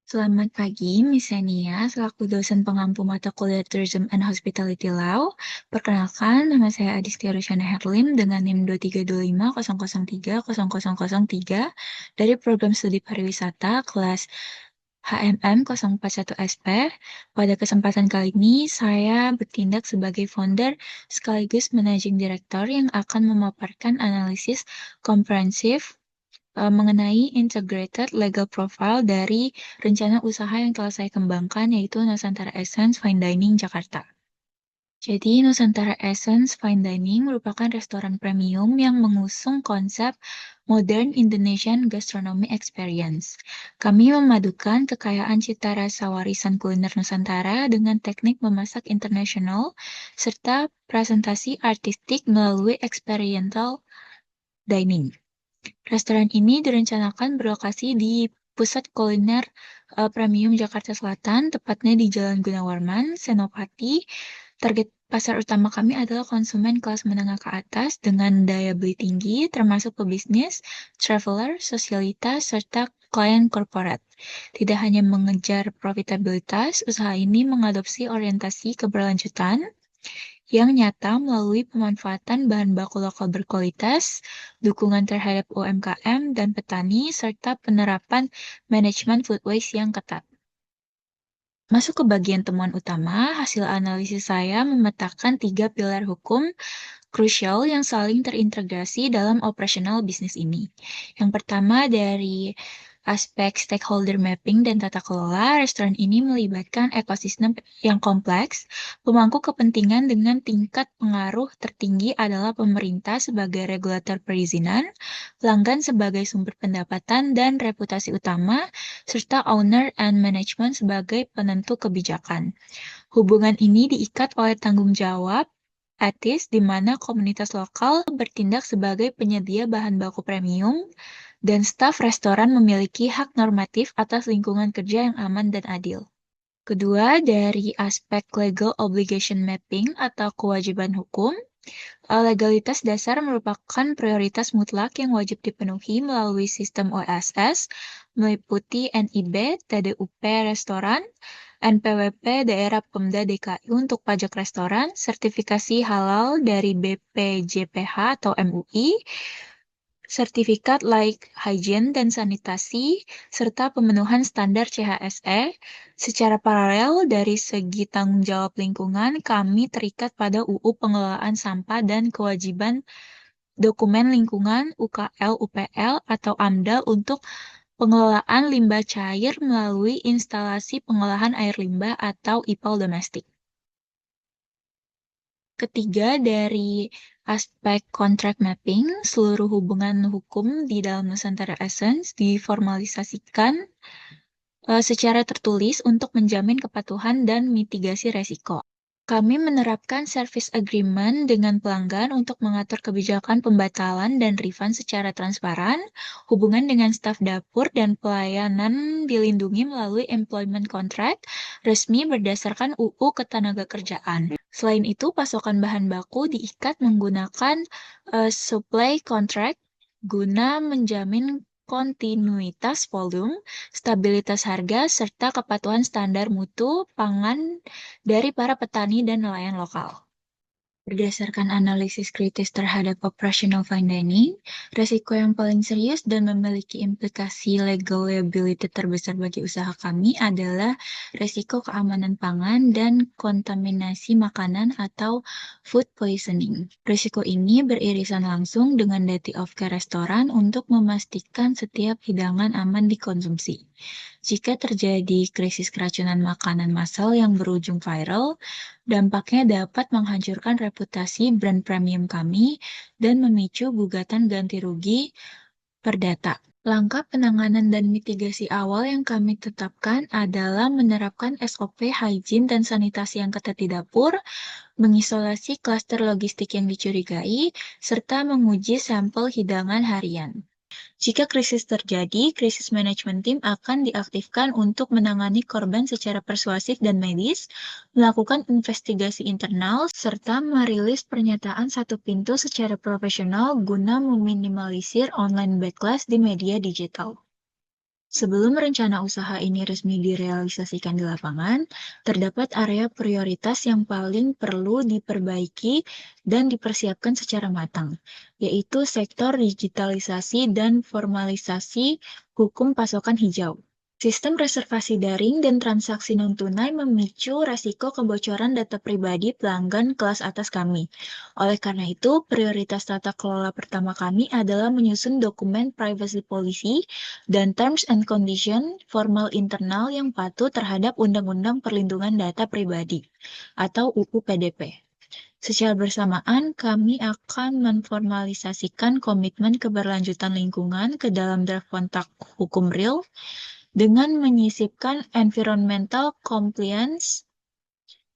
Selamat pagi, Miss Senia, selaku dosen pengampu mata kuliah Tourism and Hospitality Law. Perkenalkan, nama saya Adistia Rusyana Herlim dengan NIM 23250030003 dari Program Studi Pariwisata kelas HMM 041 SP. Pada kesempatan kali ini, saya bertindak sebagai founder sekaligus managing director yang akan memaparkan analisis komprehensif mengenai integrated legal profile dari rencana usaha yang telah saya kembangkan, yaitu Nusantara Essence Fine Dining Jakarta. Jadi, Nusantara Essence Fine Dining merupakan restoran premium yang mengusung konsep Modern Indonesian Gastronomy Experience. Kami memadukan kekayaan cita rasa warisan kuliner Nusantara dengan teknik memasak internasional, serta presentasi artistik melalui experiential dining. Restoran ini direncanakan berlokasi di pusat kuliner premium Jakarta Selatan, tepatnya di Jalan Gunawarman, Senopati. Target pasar utama kami adalah konsumen kelas menengah ke atas dengan daya beli tinggi, termasuk pebisnis, traveler, sosialitas, serta klien korporat. Tidak hanya mengejar profitabilitas, usaha ini mengadopsi orientasi keberlanjutan yang nyata melalui pemanfaatan bahan baku lokal berkualitas, dukungan terhadap UMKM dan petani, serta penerapan manajemen food waste yang ketat. Masuk ke bagian temuan utama, hasil analisis saya memetakan 3 pilar hukum krusial yang saling terintegrasi dalam operasional bisnis ini. Yang pertama dari aspek stakeholder mapping dan tata kelola, restoran ini melibatkan ekosistem yang kompleks. Pemangku kepentingan dengan tingkat pengaruh tertinggi adalah pemerintah sebagai regulator perizinan, pelanggan sebagai sumber pendapatan dan reputasi utama, serta owner and management sebagai penentu kebijakan. Hubungan ini diikat oleh tanggung jawab etis di mana komunitas lokal bertindak sebagai penyedia bahan baku premium dan staf restoran memiliki hak normatif atas lingkungan kerja yang aman dan adil. Kedua, dari aspek legal obligation mapping atau kewajiban hukum, legalitas dasar merupakan prioritas mutlak yang wajib dipenuhi melalui sistem OSS, meliputi NIB, TDUP restoran, NPWP daerah Pemda DKI untuk pajak restoran, sertifikasi halal dari BPJPH atau MUI, sertifikat layak hygiene dan sanitasi, serta pemenuhan standar CHSE. Secara paralel, dari segi tanggung jawab lingkungan, kami terikat pada UU Pengelolaan Sampah dan Kewajiban Dokumen Lingkungan UKL UPL atau AMDAL untuk pengelolaan limbah cair melalui instalasi pengolahan air limbah atau IPAL domestik. Ketiga, dari aspek contract mapping, seluruh hubungan hukum di dalam Nusantara Essence diformalisasikan secara tertulis untuk menjamin kepatuhan dan mitigasi resiko. Kami menerapkan service agreement dengan pelanggan untuk mengatur kebijakan pembatalan dan refund secara transparan. Hubungan dengan staf dapur dan pelayanan dilindungi melalui employment contract resmi berdasarkan UU Ketenagakerjaan. Selain itu, pasokan bahan baku diikat menggunakan supply contract guna menjamin kontinuitas volume, stabilitas harga, serta kepatuhan standar mutu pangan dari para petani dan nelayan lokal. Berdasarkan analisis kritis terhadap operational fine dining, resiko yang paling serius dan memiliki implikasi legal liability terbesar bagi usaha kami adalah resiko keamanan pangan dan kontaminasi makanan atau food poisoning. Risiko ini beririsan langsung dengan duty of care restoran untuk memastikan setiap hidangan aman dikonsumsi. Jika terjadi krisis keracunan makanan massal yang berujung viral, dampaknya dapat menghancurkan reputasi brand premium kami dan memicu gugatan ganti rugi perdata. Langkah penanganan dan mitigasi awal yang kami tetapkan adalah menerapkan SOP hygiene dan sanitasi yang ketat di dapur, mengisolasi klaster logistik yang dicurigai, serta menguji sampel hidangan harian. Jika krisis terjadi, krisis manajemen tim akan diaktifkan untuk menangani korban secara persuasif dan medis, melakukan investigasi internal, serta merilis pernyataan satu pintu secara profesional guna meminimalisir online backlash di media digital. Sebelum rencana usaha ini resmi direalisasikan di lapangan, terdapat area prioritas yang paling perlu diperbaiki dan dipersiapkan secara matang, yaitu sektor digitalisasi dan formalisasi hukum pasokan hijau. Sistem reservasi daring dan transaksi non-tunai memicu resiko kebocoran data pribadi pelanggan kelas atas kami. Oleh karena itu, prioritas tata kelola pertama kami adalah menyusun dokumen privacy policy dan terms and condition formal internal yang patuh terhadap Undang-Undang Perlindungan Data Pribadi atau UU PDP. Secara bersamaan, kami akan menformalisasikan komitmen keberlanjutan lingkungan ke dalam draft kontak hukum real dengan menyisipkan environmental compliance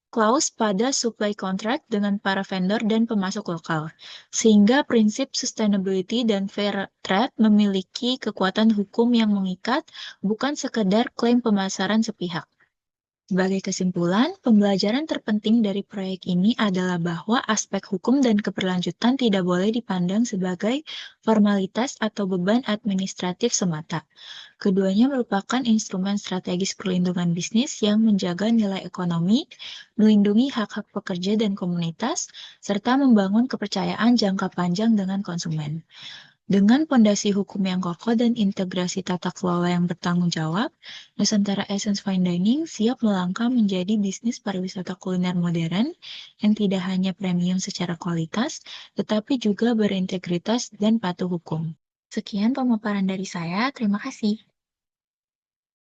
clause pada supply contract dengan para vendor dan pemasok lokal, sehingga prinsip sustainability dan fair trade memiliki kekuatan hukum yang mengikat, bukan sekedar klaim pemasaran sepihak. Sebagai kesimpulan, pembelajaran terpenting dari proyek ini adalah bahwa aspek hukum dan keberlanjutan tidak boleh dipandang sebagai formalitas atau beban administratif semata. Keduanya merupakan instrumen strategis perlindungan bisnis yang menjaga nilai ekonomi, melindungi hak-hak pekerja dan komunitas, serta membangun kepercayaan jangka panjang dengan konsumen. Dengan pondasi hukum yang kokoh dan integrasi tata kelola yang bertanggung jawab, Nusantara Essence Fine Dining siap melangkah menjadi bisnis pariwisata kuliner modern yang tidak hanya premium secara kualitas, tetapi juga berintegritas dan patuh hukum. Sekian pemaparan dari saya, terima kasih.